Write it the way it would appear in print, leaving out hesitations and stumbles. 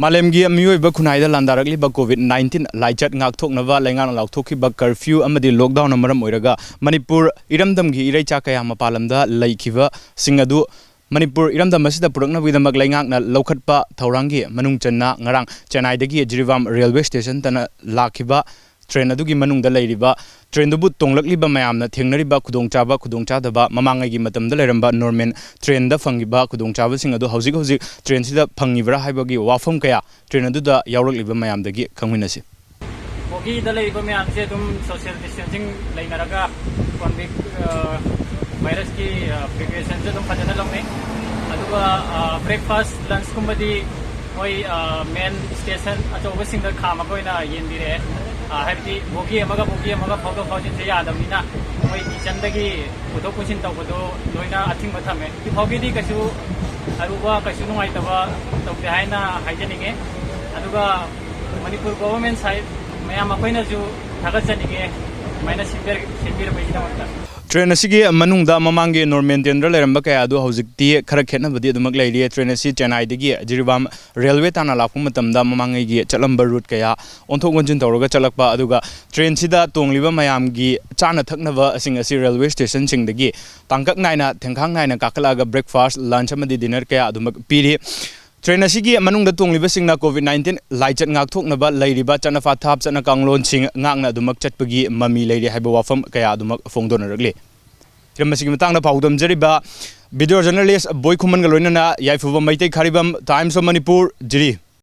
मालेमगी मियोइबा खुनाइदा लांदारकलिबा कोविड-19 लाइचत ngakthoknaba laingang laukthokhiba curfew amadi lockdown amaram oiraga Manipur iramdamgi iraicha kaya mapalamda laikhiba singadu Manipur iramdam asida purakna widamak laingakna laukhatpa thaurangi manungchanna ngarang Chennai dagi Jirivam railway station tana lakhiba train adugi manungda leiriba train dubu tonglakliba mayamna thengnariba khudongchadaba mamangai gi matamda leramba norman train da fangiba khudongchaba sing adu hojik train sida phangibra haibagi wafam kaya train adu da yawrakliba mayamdagi khangminasi bogi da leiba mayam se dum social distancing leinaraga covid virus ki preparation se dum fajana longni aduga breakfast lunch kumbadi moi main station achoba singa khama koina yendire हाबी bogie फौदो फौजिन से यादवनीना मोई किचनदगी पुथो पुसिन तौबदो लोइना a thing थमे फौगीदी कछु Aruba कछु नुंगाइतबा तौदे हाइना हाइजनिगे अदुगा Manipur government side मयाम अखोइनाजु थागतजनिगे माइना सिंबिर बैजिदमता train asigi manungda mamangi norman tendra leramba kaya adu hojikti khara khetnabadi adumak leiri train asi Chennai dagi Jirivam railway tana lakpu matamda mamangai gi chalamba route kaya onthok onjin tawraga chalakpa aduga train sida tongliba mayamgi chana thaknaba asing asi railway station singdagi tangkak naina thengkhang naina kakalaga breakfast lunch amadi dinner kaya adumak piri train asigi manungda tongliba singna covid-19 laichat ngakthoknaba leiriba chanafa thap chana kanglon sing ngakna adumak chatpagi mami leiri haiba wafam kaya adumak fongdonaragli Masigi matangna paudam jariba video journalist boy khuman ga loinana yaifuba maitai kharibam Times of Manipur jiri